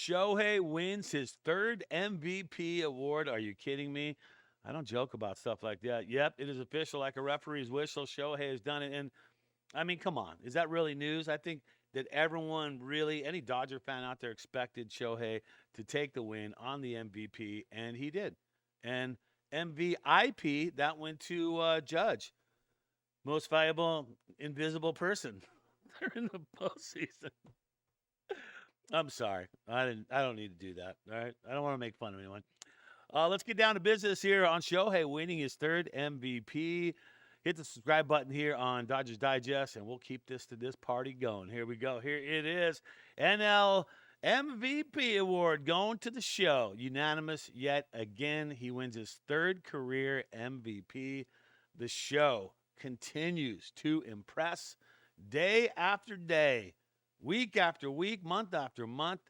Shohei wins his third MVP award. Are you kidding me? I don't joke about stuff like that. Yep, it is official, like a referee's whistle. Shohei has done it. And I mean, come on. Is that really news? I think that everyone really, any Dodger fan out there expected Shohei to take the win on the MVP, and he did. And MVP, that went to Judge, most valuable invisible person. They're in the postseason. I'm sorry. I don't need to do that. All right. I don't want to make fun of anyone. Let's get down to business here on Shohei winning his third MVP. Hit the subscribe button here on Dodgers Digest, and we'll keep this party going. Here we go. Here it is. NL MVP award going to the show. Unanimous yet again. He wins his third career MVP. The show continues to impress day after day, week after week, month after month.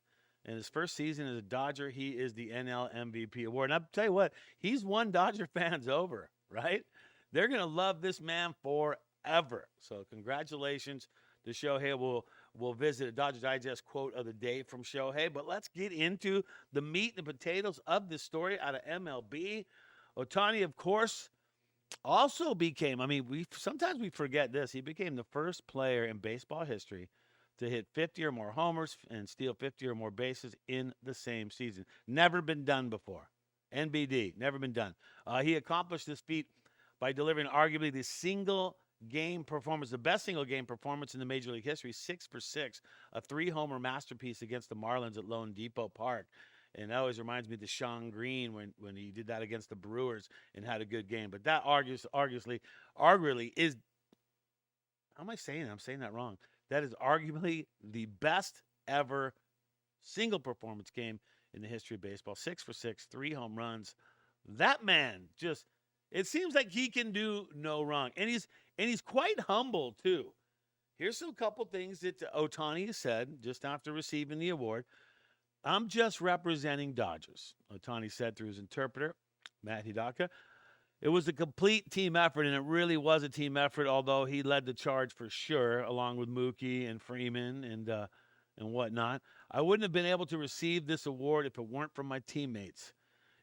In his first season as a Dodger, he is the NL MVP award. And I'll tell you what, he's won Dodger fans over, right? They're going to love this man forever. So congratulations to Shohei. We'll visit a Dodger Digest quote of the day from Shohei. But let's get into the meat and potatoes of this story out of MLB. Ohtani, of course, also became, I mean, sometimes we forget this. He became the first player in baseball history to hit 50 or more homers and steal 50 or more bases in the same season. Never been done before. NBD, never been done. He accomplished this feat by delivering arguably the single game performance, the best single game performance in the Major League history, 6 for 6, a 3-homer masterpiece against the Marlins at Lone Depot Park. And that always reminds me of Deshaun Green when he did that against the Brewers and had a good game. But that arguably is, how am I saying that? I'm saying that wrong. That is arguably the best ever single performance game in the history of baseball. 6 for 6, 3 home runs. That man just, it seems like he can do no wrong. And he's quite humble too. Here's some couple things that Ohtani said just after receiving the award. I'm just representing Dodgers, Ohtani said through his interpreter, Matt Hidaka. It was a complete team effort, and it really was a team effort, although he led the charge for sure, along with Mookie and Freeman and whatnot. I wouldn't have been able to receive this award if it weren't for my teammates.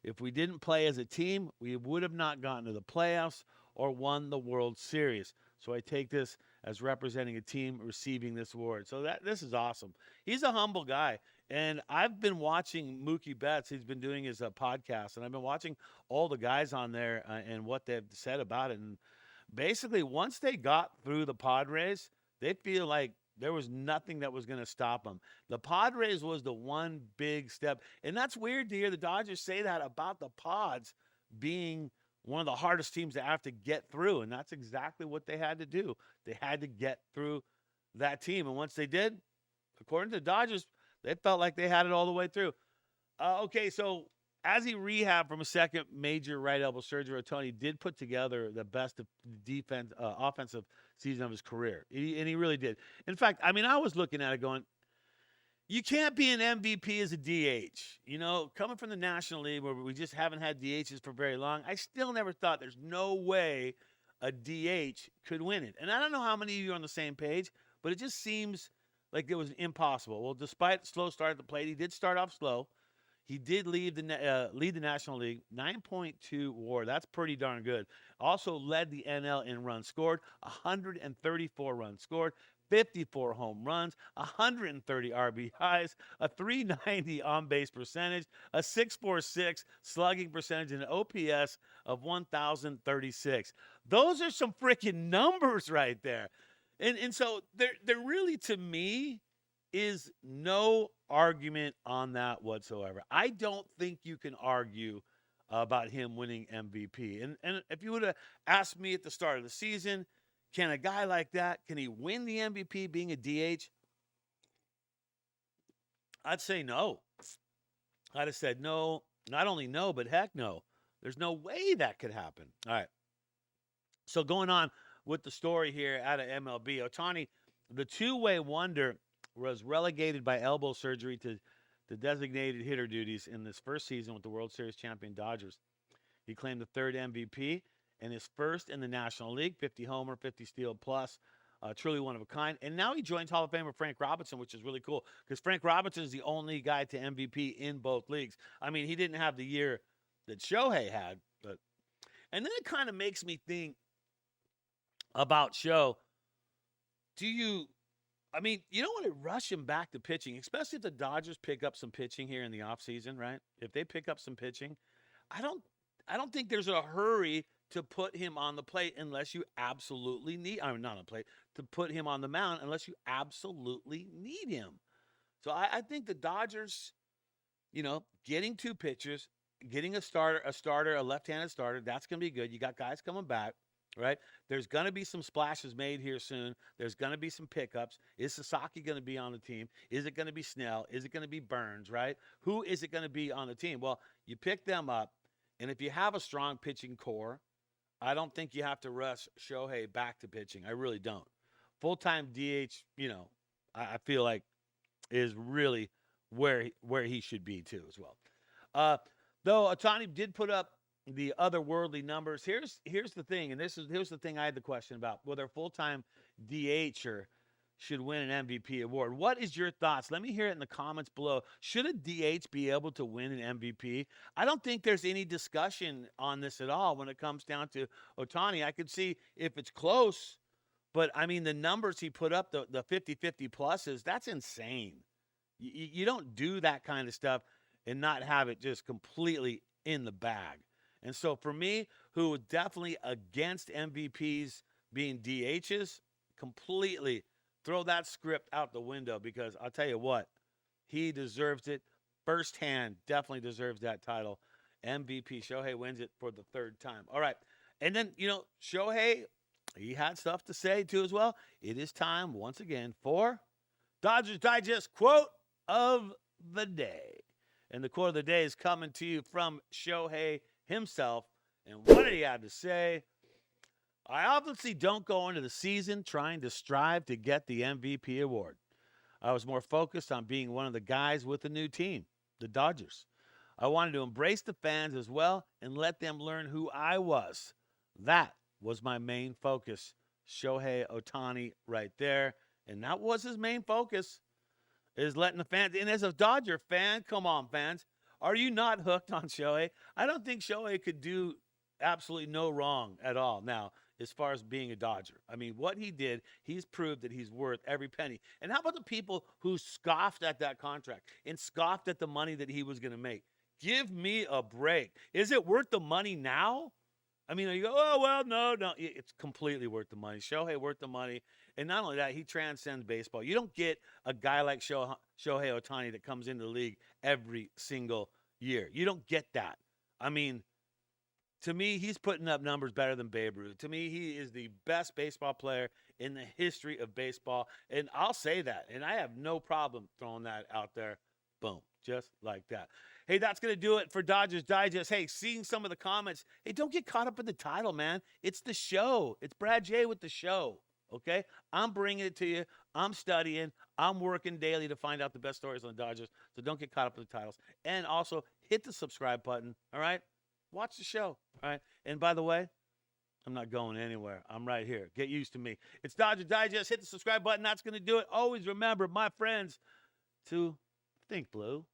If we didn't play as a team, we would have not gotten to the playoffs or won the World Series. So I take this as representing a team receiving this award. So this is awesome. He's a humble guy. And I've been watching Mookie Betts. He's been doing his podcast, and I've been watching all the guys on there and what they've said about it. And basically, once they got through the Padres, they feel like there was nothing that was going to stop them. The Padres was the one big step. And that's weird to hear the Dodgers say that about the Pods being one of the hardest teams to have to get through. And that's exactly what they had to do. They had to get through that team. And once they did, according to the Dodgers, they felt like they had it all the way through. Okay, so as he rehabbed from a second major right elbow surgery, Ohtani did put together the best offensive season of his career. And he really did. In fact, I mean, I was looking at it going, you can't be an MVP as a DH. You know, coming from the National League where we just haven't had DHs for very long, I still never thought there's no way a DH could win it. And I don't know how many of you are on the same page, but it just seems like it was impossible. Well, despite the slow start at the plate, he did start off slow. He did lead the National League, 9.2 WAR. That's pretty darn good. Also led the NL in runs scored, 134 runs scored, 54 home runs, 130 RBIs, a 390 on-base percentage, a 646 slugging percentage, and an OPS of 1,036. Those are some freaking numbers right there. And so there really, to me, is no argument on that whatsoever. I don't think you can argue about him winning MVP. And if you would have asked me at the start of the season, can a guy like that, can he win the MVP being a DH? I'd say no. I'd have said no, not only no, but heck no. There's no way that could happen. All right. So going on with the story here out of MLB, Ohtani, the two-way wonder, was relegated by elbow surgery to designated hitter duties in this first season with the World Series champion Dodgers. He claimed the third MVP and his first in the National League, 50 homer, 50 steal plus, Truly one of a kind. And now he joins Hall of Famer Frank Robinson, which is really cool because Frank Robinson is the only guy to MVP in both leagues. I mean, he didn't have the year that Shohei had, but and then it kind of makes me think about Show. Do you? I mean, you don't want to rush him back to pitching, especially if the Dodgers pick up some pitching here in the offseason, right? If they pick up some pitching, I don't I don't think there's a hurry to put him on the plate unless you absolutely need I mean not on the plate, to put him on the mound unless you absolutely need him. So I think the Dodgers, getting two pitchers, getting a left-handed starter, that's gonna be good. You got guys coming back. Right? There's going to be some splashes made here soon. There's going to be some pickups. Is Sasaki going to be on the team? Is it going to be Snell? Is it going to be Burns? Right? Who is it going to be on the team? Well, you pick them up, and if you have a strong pitching core, I don't think you have to rush Shohei back to pitching. I really don't. Full-time DH, I feel like is really where he should be too as well. Though Ohtani did put up the otherworldly numbers. Here's the thing, and here's the thing I had the question about whether full-time DH should win an MVP award. What is your thoughts? Let me hear it in the comments below. Should a DH be able to win an MVP? I don't think there's any discussion on this at all when it comes down to Ohtani. I could see if it's close, but I mean the numbers he put up, the 50-50 pluses, that's insane. You don't do that kind of stuff and not have it just completely in the bag. And so for me, who was definitely against MVPs being DHs, completely throw that script out the window because I'll tell you what, he deserves it firsthand, definitely deserves that title. MVP, Shohei wins it for the third time. All right. And then, Shohei, he had stuff to say too as well. It is time once again for Dodgers Digest Quote of the Day. And the quote of the day is coming to you from Shohei himself. And what did he have to say? I obviously don't go into the season trying to strive to get the MVP award. I was more focused on being one of the guys with the new team, the Dodgers. I wanted to embrace the fans as well and let them learn who I was. That was my main focus. Shohei Ohtani right there. And that was his main focus, is letting the fans. And as a Dodger fan, come on, fans. Are you not hooked on Shohei? I don't think Shohei could do absolutely no wrong at all now as far as being a Dodger. I mean, what he did, he's proved that he's worth every penny. And how about the people who scoffed at that contract and scoffed at the money that he was going to make? Give me a break. Is it worth the money now? I mean, you go, oh, well, no. It's completely worth the money. Shohei worth the money. And not only that, he transcends baseball. You don't get a guy like Shohei Ohtani that comes into the league every single year. You don't get that. I mean, to me, he's putting up numbers better than Babe Ruth. To me, he is the best baseball player in the history of baseball. And I'll say that. And I have no problem throwing that out there. Boom. Just like that. Hey, that's going to do it for Dodgers Digest. Hey, seeing some of the comments. Hey, don't get caught up in the title, man. It's the show. It's Brad J with the show. Okay? I'm bringing it to you. I'm studying. I'm working daily to find out the best stories on the Dodgers. So don't get caught up in the titles. And also, hit the subscribe button. All right? Watch the show. All right? And by the way, I'm not going anywhere. I'm right here. Get used to me. It's Dodgers Digest. Hit the subscribe button. That's going to do it. Always remember, my friends, to think blue.